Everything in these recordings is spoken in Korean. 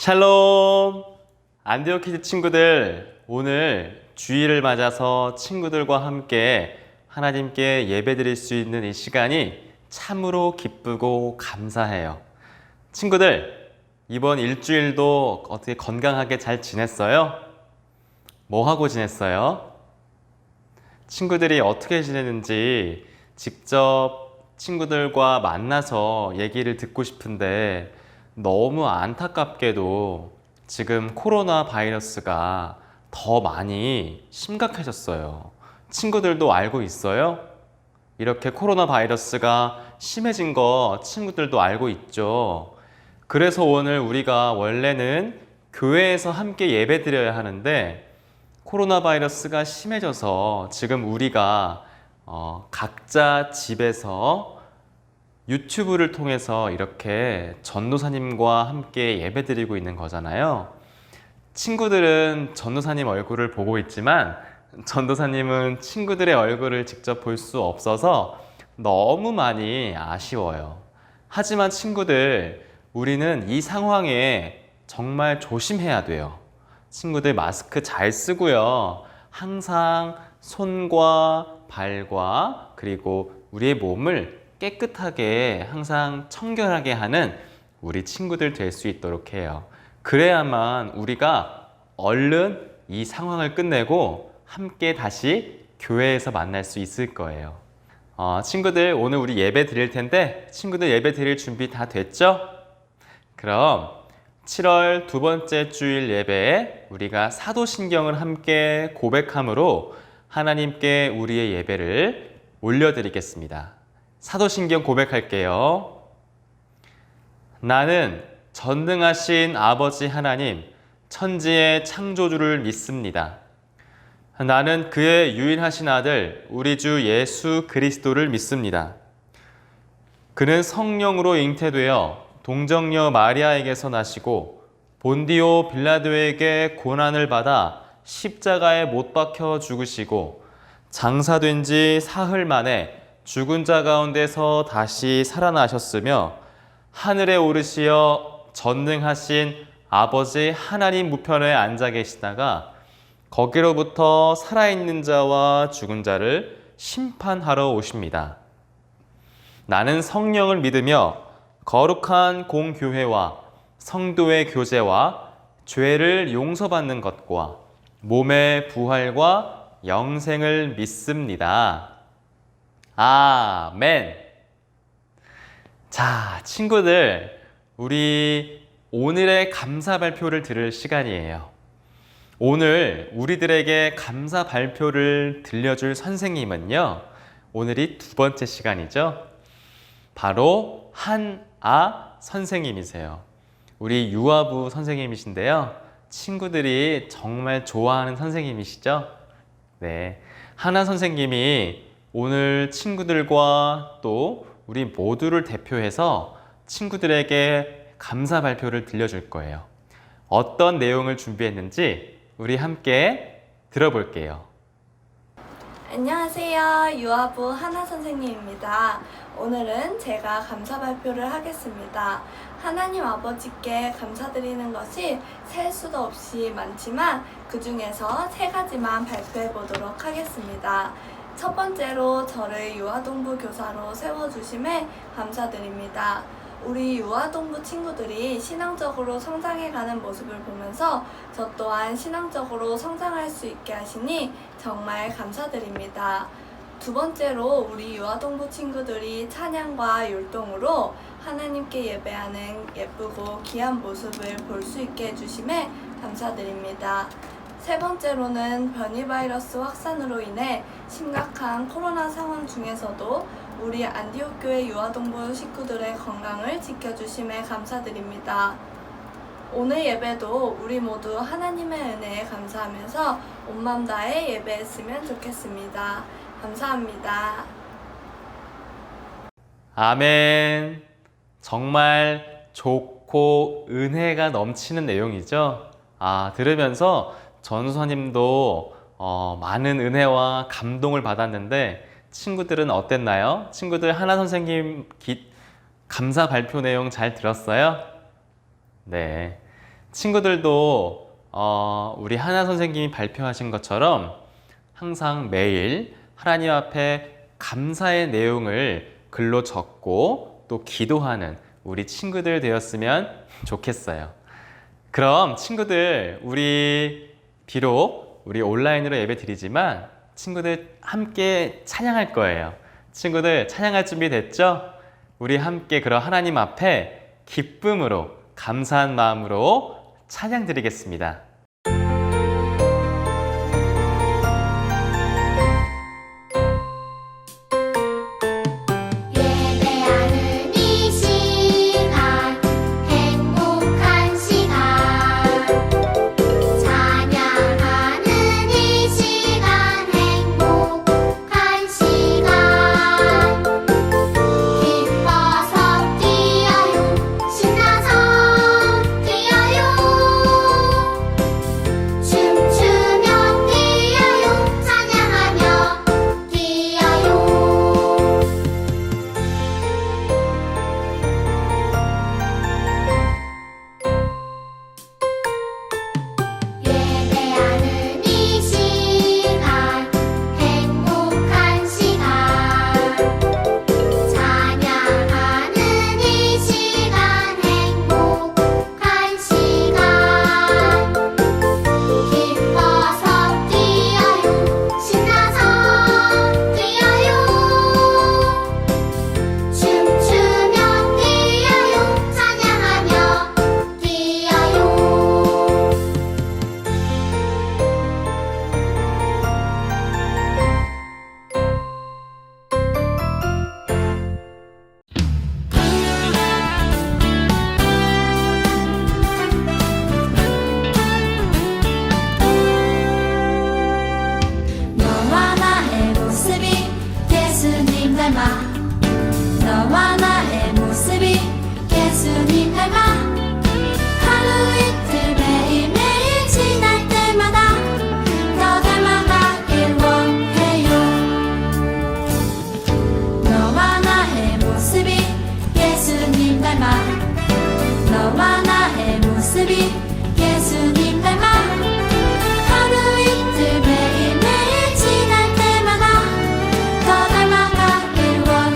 샬롬! 안디오키드 친구들, 오늘 주일을 맞아서 친구들과 함께 하나님께 예배드릴 수 있는 이 시간이 참으로 기쁘고 감사해요. 친구들, 이번 일주일도 어떻게 건강하게 잘 지냈어요? 뭐 하고 지냈어요? 친구들이 어떻게 지내는지 직접 친구들과 만나서 얘기를 듣고 싶은데 너무 안타깝게도 지금 코로나 바이러스가 더 많이 심각해졌어요. 친구들도 알고 있어요? 이렇게 코로나 바이러스가 심해진 거 친구들도 알고 있죠. 그래서 오늘 우리가 원래는 교회에서 함께 예배 드려야 하는데 코로나 바이러스가 심해져서 지금 우리가 각자 집에서 유튜브를 통해서 이렇게 전도사님과 함께 예배드리고 있는 거잖아요. 친구들은 전도사님 얼굴을 보고 있지만 전도사님은 친구들의 얼굴을 직접 볼 수 없어서 너무 많이 아쉬워요. 하지만 친구들, 우리는 이 상황에 정말 조심해야 돼요. 친구들 마스크 잘 쓰고요. 항상 손과 발과 그리고 우리의 몸을 깨끗하게 항상 청결하게 하는 우리 친구들 될 수 있도록 해요. 그래야만 우리가 얼른 이 상황을 끝내고 함께 다시 교회에서 만날 수 있을 거예요. 친구들, 오늘 우리 예배 드릴 텐데 친구들 예배 드릴 준비 다 됐죠? 그럼 7월 두 번째 주일 예배에 우리가 사도신경을 함께 고백함으로 하나님께 우리의 예배를 올려드리겠습니다. 사도신경 고백할게요. 나는 전능하신 아버지 하나님, 천지의 창조주를 믿습니다. 나는 그의 유일하신 아들, 우리 주 예수 그리스도를 믿습니다. 그는 성령으로 잉태되어 동정녀 마리아에게서 나시고 본디오 빌라도에게 고난을 받아 십자가에 못 박혀 죽으시고 장사된 지 사흘 만에 죽은 자 가운데서 다시 살아나셨으며 하늘에 오르시어 전능하신 아버지 하나님 우편에 앉아 계시다가 거기로부터 살아있는 자와 죽은 자를 심판하러 오십니다. 나는 성령을 믿으며 거룩한 공교회와 성도의 교제와 죄를 용서받는 것과 몸의 부활과 영생을 믿습니다. 아멘. 자, 친구들, 우리 오늘의 감사 발표를 들을 시간이에요. 오늘 우리들에게 감사 발표를 들려줄 선생님은요, 오늘이 두 번째 시간이죠. 바로 한아 선생님이세요. 우리 유아부 선생님이신데요. 친구들이 정말 좋아하는 선생님이시죠? 네. 한아 선생님이 오늘 친구들과 또 우리 모두를 대표해서 친구들에게 감사 발표를 들려줄 거예요. 어떤 내용을 준비했는지 우리 함께 들어볼게요. 안녕하세요. 유아부 한아 선생님입니다. 오늘은 제가 감사 발표를 하겠습니다. 하나님 아버지께 감사드리는 것이 셀 수도 없이 많지만 그 중에서 세 가지만 발표해 보도록 하겠습니다. 첫 번째로 저를 유아동부 교사로 세워주심에 감사드립니다. 우리 유아동부 친구들이 신앙적으로 성장해가는 모습을 보면서 저 또한 신앙적으로 성장할 수 있게 하시니 정말 감사드립니다. 두 번째로 우리 유아동부 친구들이 찬양과 율동으로 하나님께 예배하는 예쁘고 귀한 모습을 볼 수 있게 해주심에 감사드립니다. 세 번째로는 변이 바이러스 확산으로 인해 심각한 코로나 상황 중에서도 우리 안디옥 교회 유아동부 식구들의 건강을 지켜주심에 감사드립니다. 오늘 예배도 우리 모두 하나님의 은혜에 감사하면서 온 마음 다해 예배했으면 좋겠습니다. 감사합니다. 아멘. 정말 좋고 은혜가 넘치는 내용이죠. 들으면서 전도사님도 많은 은혜와 감동을 받았는데 친구들은 어땠나요? 친구들 한아 선생님 감사 발표 내용 잘 들었어요? 네. 친구들도 우리 하나 선생님이 발표하신 것처럼 항상 매일 하나님 앞에 감사의 내용을 글로 적고 또 기도하는 우리 친구들 되었으면 좋겠어요. 그럼 친구들, 비록 우리 온라인으로 예배 드리지만 친구들 함께 찬양할 거예요. 친구들 찬양할 준비 됐죠? 우리 함께 그럼 하나님 앞에 기쁨으로 감사한 마음으로 찬양 드리겠습니다. 예배하는 이 시간 행복한 시간 찬양하는 이 시간 행복한 시간 기뻐서 뛰어요 신나서 뛰어요 춤추며 뛰어요 찬양하며 뛰어요 예배하는 이 시간 행복한 시간 찬양하는 이 시간 행복한 시간 기뻐서 뛰어요 신나서 뛰어요 춤추며 뛰어요 찬양하며 뛰어요 너와 나의 모습이 예수님 닮아 너와 나의 모습이 예수님 닮아 하루 이틀 매일매일 지날 때마다 더 닮아가길 원해요 너와 나의 모습이 예수님 닮아 너와 나의 모습이 예수님 닮아 하루 이틀 매일매일 지날 때마다 더 닮아가길 원해요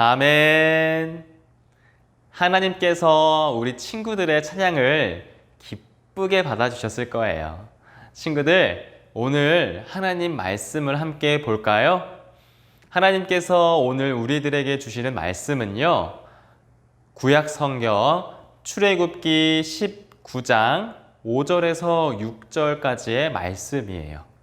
아멘. 하나님께서 우리 친구들의 찬양을 기쁘게 받아주셨을 거예요. 친구들, 오늘 하나님 말씀을 함께 볼까요? 하나님께서 오늘 우리들에게 주시는 말씀은요, 구약 성경 출애굽기 19장 5절에서 6절까지의 말씀이에요.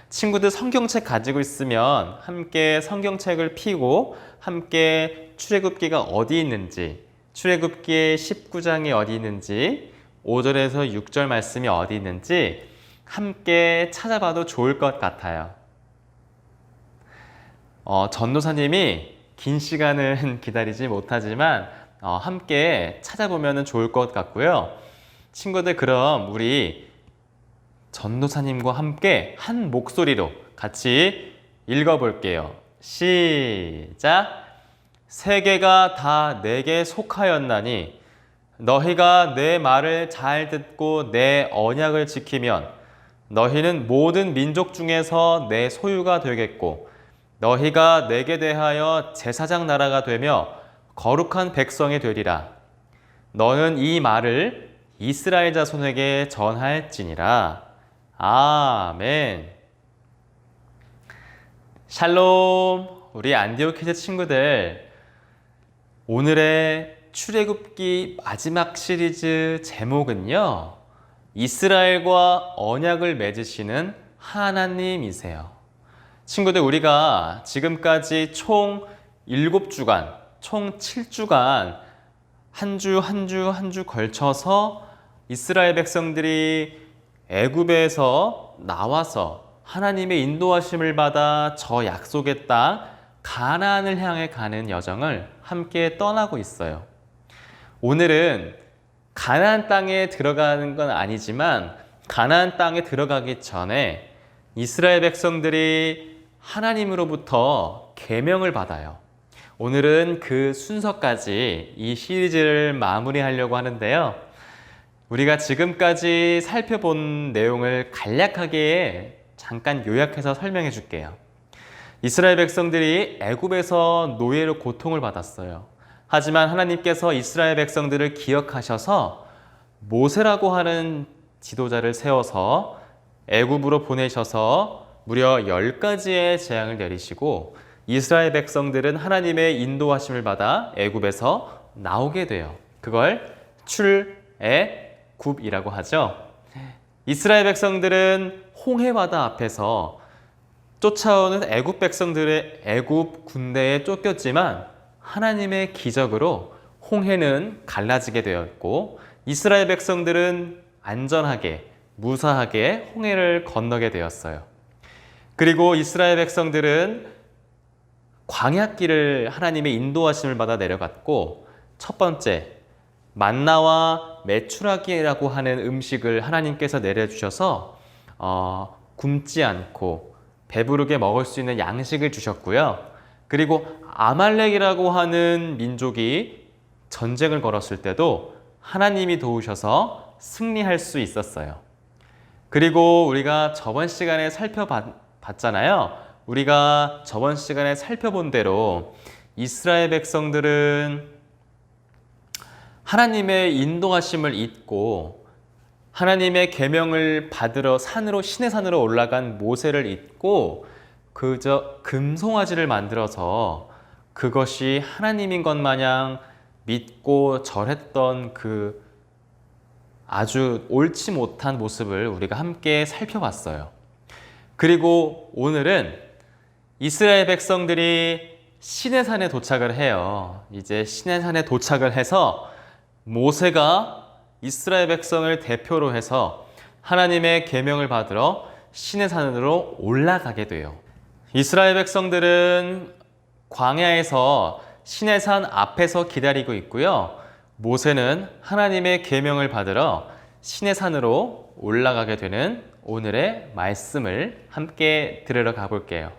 친구들 성경책 가지고 있으면 함께 성경책을 펴고 함께 출애굽기가 어디 있는지, 출애굽기의 19장이 어디 있는지, 5절에서 6절 말씀이 어디 있는지 함께 찾아봐도 좋을 것 같아요. 전도사님이 긴 시간은 기다리지 못하지만 함께 찾아보면 좋을 것 같고요. 친구들, 그럼 우리 전도사님과 함께 한 목소리로 같이 읽어볼게요. 시작! 세계가 다 내게 속하였나니 너희가 내 말을 잘 듣고 내 언약을 지키면 너희는 모든 민족 중에서 내 소유가 되겠고 너희가 내게 대하여 제사장 나라가 되며 거룩한 백성이 되리라. 너는 이 말을 이스라엘 자손에게 전할지니라. 아멘. 샬롬. 우리 안디오키스 친구들, 오늘의 출애굽기 마지막 시리즈 제목은요, 이스라엘과 언약을 맺으시는 하나님이세요. 친구들, 우리가 지금까지 총 7주간, 총 7주간 한 주 걸쳐서 이스라엘 백성들이 애굽에서 나와서 하나님의 인도하심을 받아 저 약속의 땅 가나안을 향해 가는 여정을 함께 떠나고 있어요. 오늘은 가나안 땅에 들어가는 건 아니지만 가나안 땅에 들어가기 전에 이스라엘 백성들이 하나님으로부터 계명을 받아요. 오늘은 그 순서까지 이 시리즈를 마무리하려고 하는데요. 우리가 지금까지 살펴본 내용을 간략하게 잠깐 요약해서 설명해 줄게요. 이스라엘 백성들이 애굽에서 노예로 고통을 받았어요. 하지만 하나님께서 이스라엘 백성들을 기억하셔서 모세라고 하는 지도자를 세워서 애굽으로 보내셔서 무려 10가지의 재앙을 내리시고 이스라엘 백성들은 하나님의 인도하심을 받아 애굽에서 나오게 돼요. 그걸 출애굽이라고 하죠. 이스라엘 백성들은 홍해바다 앞에서 쫓아오는 애굽 백성들의 애굽 군대에 쫓겼지만 하나님의 기적으로 홍해는 갈라지게 되었고 이스라엘 백성들은 안전하게 무사하게 홍해를 건너게 되었어요. 그리고 이스라엘 백성들은 광야길을 하나님의 인도하심을 받아 내려갔고 첫 번째 만나와 메추라기라고 하는 음식을 하나님께서 내려주셔서 굶지 않고 배부르게 먹을 수 있는 양식을 주셨고요. 그리고 아말렉이라고 하는 민족이 전쟁을 걸었을 때도 하나님이 도우셔서 승리할 수 있었어요. 그리고 우리가 저번 시간에 살펴봤잖아요. 우리가 저번 시간에 살펴본 대로 이스라엘 백성들은 하나님의 인도하심을 잊고 하나님의 계명을 받으러 시내 산으로 올라간 모세를 잊고 그저 금송아지를 만들어서 그것이 하나님인 것 마냥 믿고 절했던 그 아주 옳지 못한 모습을 우리가 함께 살펴봤어요. 그리고 오늘은 이스라엘 백성들이 시내산에 도착을 해요. 이제 시내산에 도착을 해서 모세가 이스라엘 백성을 대표로 해서 하나님의 계명을 받으러 시내산으로 올라가게 돼요. 이스라엘 백성들은 광야에서 시내산 앞에서 기다리고 있고요. 모세는 하나님의 계명을 받으러 시내산으로 올라가게 되는 오늘의 말씀을 함께 들으러 가볼게요.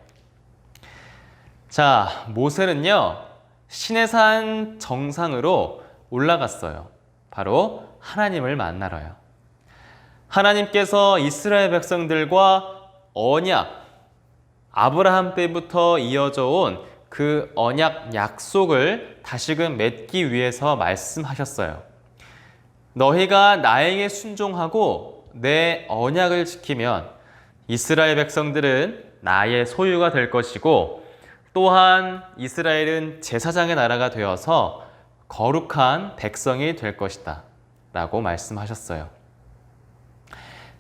자, 모세는요, 시내산 정상으로 올라갔어요. 바로 하나님을 만나러요. 하나님께서 이스라엘 백성들과 언약, 아브라함 때부터 이어져 온 그 언약 약속을 다시금 맺기 위해서 말씀하셨어요. 너희가 나에게 순종하고 내 언약을 지키면 이스라엘 백성들은 나의 소유가 될 것이고 또한 이스라엘은 제사장의 나라가 되어서 거룩한 백성이 될 것이다 라고 말씀하셨어요.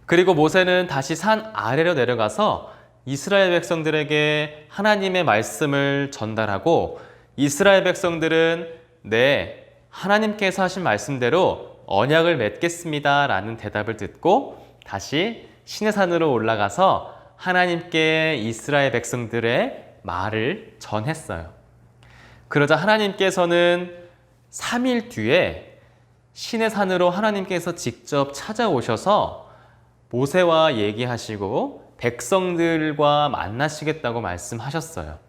그리고 모세는 다시 산 아래로 내려가서 이스라엘 백성들에게 하나님의 말씀을 전달하고 이스라엘 백성들은 네, 하나님께서 하신 말씀대로 언약을 맺겠습니다 라는 대답을 듣고 다시 시내산으로 올라가서 하나님께 이스라엘 백성들의 말을 전했어요. 그러자 하나님께서는 3일 뒤에 시내산으로 하나님께서 직접 찾아오셔서 모세와 얘기하시고 백성들과 만나시겠다고 말씀하셨어요.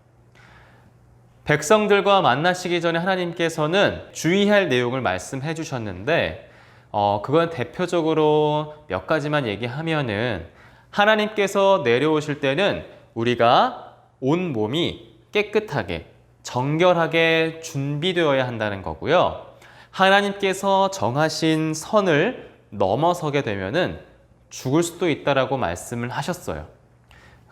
백성들과 만나시기 전에 하나님께서는 주의할 내용을 말씀해 주셨는데 그건 대표적으로 몇 가지만 얘기하면은 하나님께서 내려오실 때는 우리가 온 몸이 깨끗하게 정결하게 준비되어야 한다는 거고요. 하나님께서 정하신 선을 넘어서게 되면은 죽을 수도 있다라고 말씀을 하셨어요.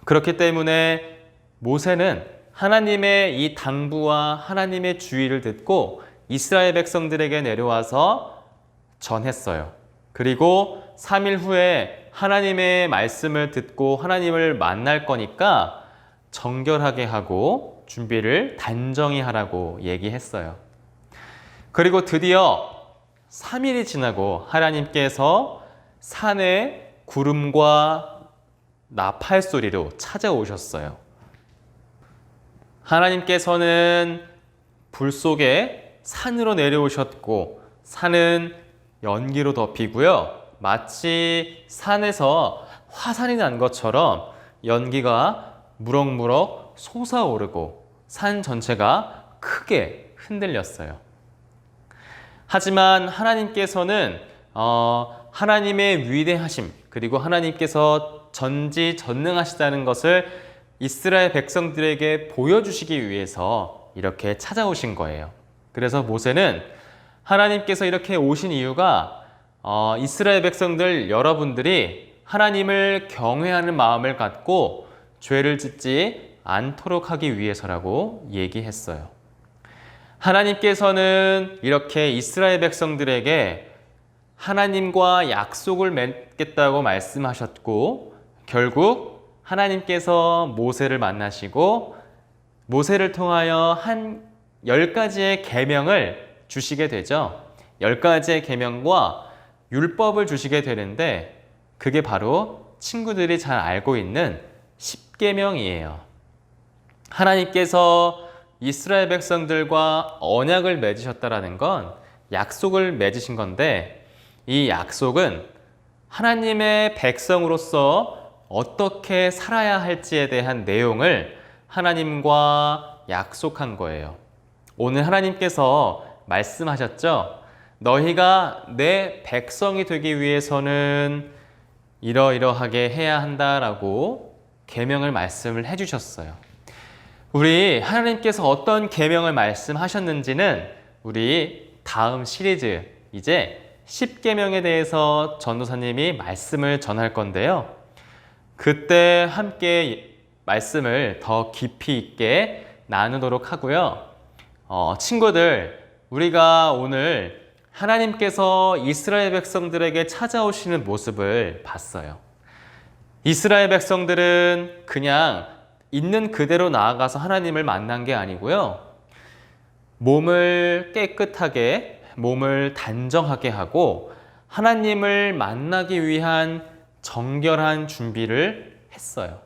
그렇기 때문에 모세는 하나님의 이 당부와 하나님의 주의를 듣고 이스라엘 백성들에게 내려와서 전했어요. 그리고 3일 후에 하나님의 말씀을 듣고 하나님을 만날 거니까 정결하게 하고 준비를 단정히 하라고 얘기했어요. 그리고 드디어 3일이 지나고 하나님께서 산에 구름과 나팔 소리로 찾아오셨어요. 하나님께서는 불 속에 산으로 내려오셨고 산은 연기로 덮이고요. 마치 산에서 화산이 난 것처럼 연기가 무럭무럭 솟아오르고 산 전체가 크게 흔들렸어요. 하지만 하나님께서는 하나님의 위대하심 그리고 하나님께서 전지전능하시다는 것을 이스라엘 백성들에게 보여주시기 위해서 이렇게 찾아오신 거예요. 그래서 모세는 하나님께서 이렇게 오신 이유가 이스라엘 백성들 여러분들이 하나님을 경외하는 마음을 갖고 죄를 짓지 않도록 하기 위해서라고 얘기했어요. 하나님께서는 이렇게 이스라엘 백성들에게 하나님과 약속을 맺겠다고 말씀하셨고 결국 하나님께서 모세를 만나시고 모세를 통하여 한 10가지의 계명을 주시게 되죠. 10가지의 계명과 율법을 주시게 되는데 그게 바로 친구들이 잘 알고 있는 10계명이에요. 하나님께서 이스라엘 백성들과 언약을 맺으셨다라는 건 약속을 맺으신 건데 이 약속은 하나님의 백성으로서 어떻게 살아야 할지에 대한 내용을 하나님과 약속한 거예요. 오늘 하나님께서 말씀하셨죠? 너희가 내 백성이 되기 위해서는 이러이러하게 해야 한다라고 계명을 말씀을 해주셨어요. 우리 하나님께서 어떤 계명을 말씀하셨는지는 우리 다음 시리즈 이제 10계명에 대해서 전도사님이 말씀을 전할 건데요. 그때 함께 말씀을 더 깊이 있게 나누도록 하고요. 친구들, 우리가 오늘 하나님께서 이스라엘 백성들에게 찾아오시는 모습을 봤어요. 이스라엘 백성들은 그냥 있는 그대로 나아가서 하나님을 만난 게 아니고요. 몸을 깨끗하게, 몸을 단정하게 하고 하나님을 만나기 위한 정결한 준비를 했어요.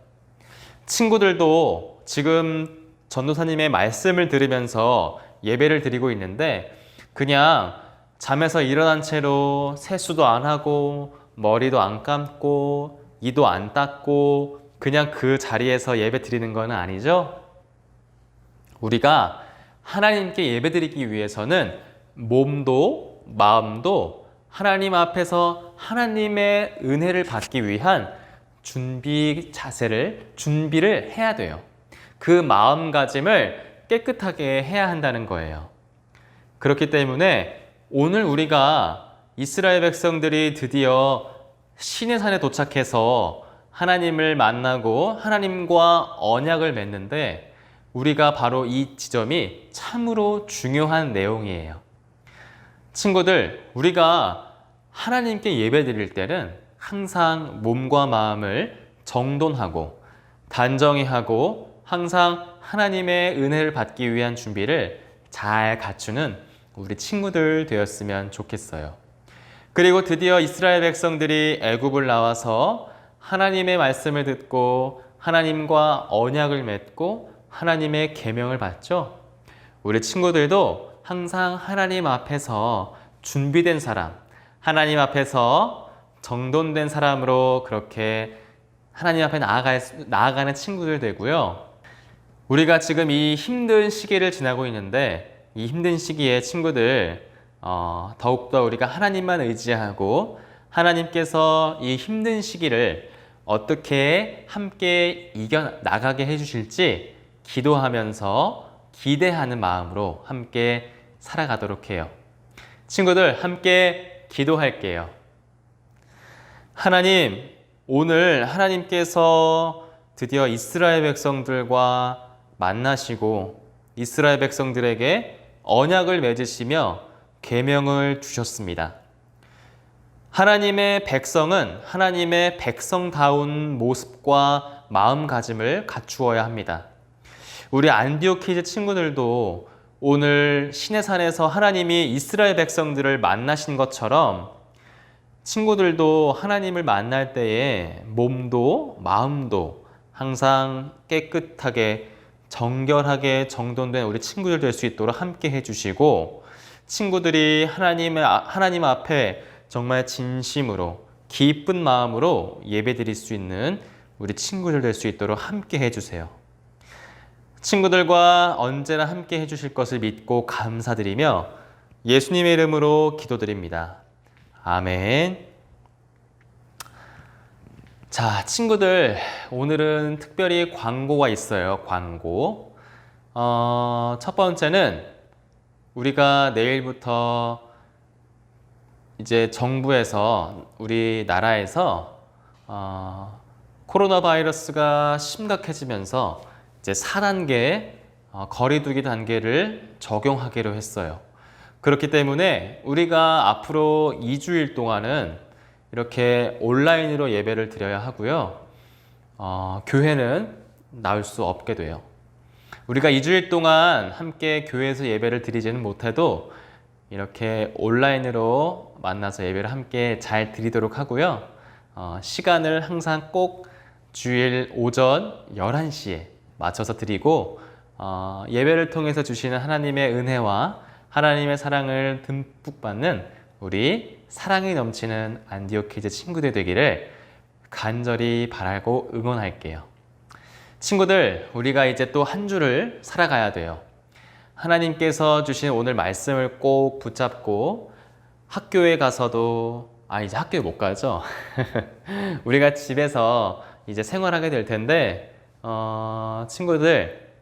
친구들도 지금 전도사님의 말씀을 들으면서 예배를 드리고 있는데 그냥 잠에서 일어난 채로 세수도 안 하고 머리도 안 감고 이도 안 닦고 그냥 그 자리에서 예배 드리는 건 아니죠? 우리가 하나님께 예배 드리기 위해서는 몸도 마음도 하나님 앞에서 하나님의 은혜를 받기 위한 준비를 해야 돼요. 그 마음가짐을 깨끗하게 해야 한다는 거예요. 그렇기 때문에 오늘 우리가 이스라엘 백성들이 드디어 시내산에 도착해서 하나님을 만나고 하나님과 언약을 맺는데 우리가 바로 이 지점이 참으로 중요한 내용이에요. 친구들, 우리가 하나님께 예배 드릴 때는 항상 몸과 마음을 정돈하고 단정히 하고 항상 하나님의 은혜를 받기 위한 준비를 잘 갖추는 우리 친구들 되었으면 좋겠어요. 그리고 드디어 이스라엘 백성들이 애굽을 나와서 하나님의 말씀을 듣고 하나님과 언약을 맺고 하나님의 계명을 받죠. 우리 친구들도 항상 하나님 앞에서 준비된 사람, 하나님 앞에서 정돈된 사람으로 그렇게 하나님 앞에 나아가는 친구들 되고요. 우리가 지금 이 힘든 시기를 지나고 있는데 이 힘든 시기에 친구들 더욱더 우리가 하나님만 의지하고 하나님께서 이 힘든 시기를 어떻게 함께 이겨나가게 해주실지 기도하면서 기대하는 마음으로 함께 살아가도록 해요. 친구들, 함께 기도할게요. 하나님, 오늘 하나님께서 드디어 이스라엘 백성들과 만나시고 이스라엘 백성들에게 언약을 맺으시며 계명을 주셨습니다. 하나님의 백성은 하나님의 백성다운 모습과 마음가짐을 갖추어야 합니다. 우리 안디오키즈 친구들도 오늘 시내산에서 하나님이 이스라엘 백성들을 만나신 것처럼 친구들도 하나님을 만날 때에 몸도 마음도 항상 깨끗하게 정결하게 정돈된 우리 친구들 될 수 있도록 함께 해주시고 친구들이 하나님 앞에 정말 진심으로 기쁜 마음으로 예배드릴 수 있는 우리 친구들 될 수 있도록 함께 해주세요. 친구들과 언제나 함께 해주실 것을 믿고 감사드리며 예수님의 이름으로 기도드립니다. 아멘. 자, 친구들, 오늘은 특별히 광고가 있어요. 광고. 첫 번째는 우리가 내일부터 이제 정부에서 우리나라에서 코로나 바이러스가 심각해지면서 이제 4단계 거리두기 단계를 적용하기로 했어요. 그렇기 때문에 우리가 앞으로 2주일 동안은 이렇게 온라인으로 예배를 드려야 하고요. 교회는 나올 수 없게 돼요. 우리가 2주일 동안 함께 교회에서 예배를 드리지는 못해도 이렇게 온라인으로 만나서 예배를 함께 잘 드리도록 하고요. 시간을 항상 꼭 주일 오전 11시에 맞춰서 드리고 예배를 통해서 주시는 하나님의 은혜와 하나님의 사랑을 듬뿍 받는 우리 사랑이 넘치는 안디오키즈 친구들 되기를 간절히 바라고 응원할게요. 친구들, 우리가 이제 또 한 주를 살아가야 돼요. 하나님께서 주신 오늘 말씀을 꼭 붙잡고 학교에 가서도 이제 학교에 못 가죠. 우리가 집에서 이제 생활하게 될 텐데 친구들,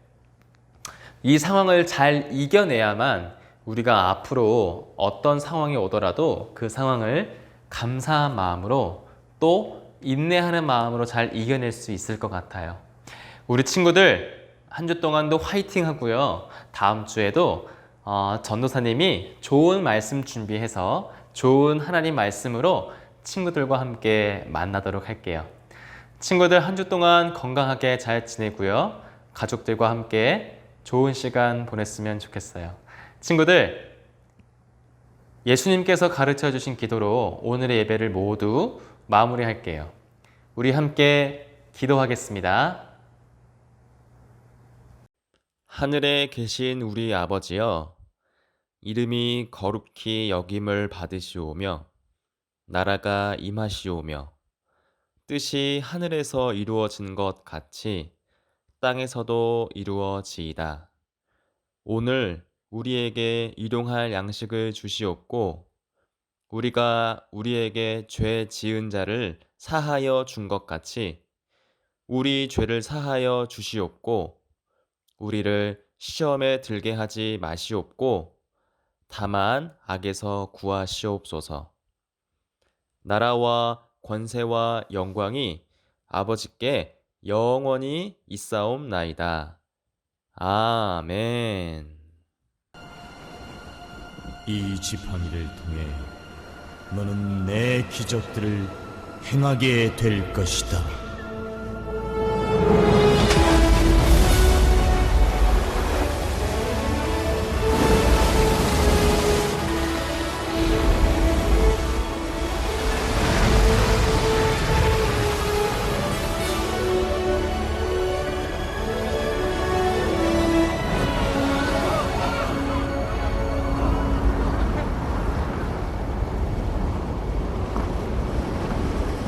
이 상황을 잘 이겨내야만 우리가 앞으로 어떤 상황이 오더라도 그 상황을 감사한 마음으로 또 인내하는 마음으로 잘 이겨낼 수 있을 것 같아요. 우리 친구들 한 주 동안도 화이팅 하고요. 다음 주에도 전도사님이 좋은 말씀 준비해서 좋은 하나님 말씀으로 친구들과 함께 만나도록 할게요. 친구들 한 주 동안 건강하게 잘 지내고요. 가족들과 함께 좋은 시간 보냈으면 좋겠어요. 친구들, 예수님께서 가르쳐 주신 기도로 오늘의 예배를 모두 마무리할게요. 우리 함께 기도하겠습니다. 하늘에 계신 우리 아버지여, 이름이 거룩히 여김을 받으시오며 나라가 임하시오며 뜻이 하늘에서 이루어진 것 같이 땅에서도 이루어지이다. 오늘 우리에게 일용할 양식을 주시옵고 우리가 우리에게 죄 지은 자를 사하여 준 것 같이 우리 죄를 사하여 주시옵고 우리를 시험에 들게 하지 마시옵고 다만 악에서 구하시옵소서. 나라와 권세와 영광이 아버지께 영원히 있사옵나이다. 아멘. 이 지팡이를 통해 너는 내 기적들을 행하게 될 것이다.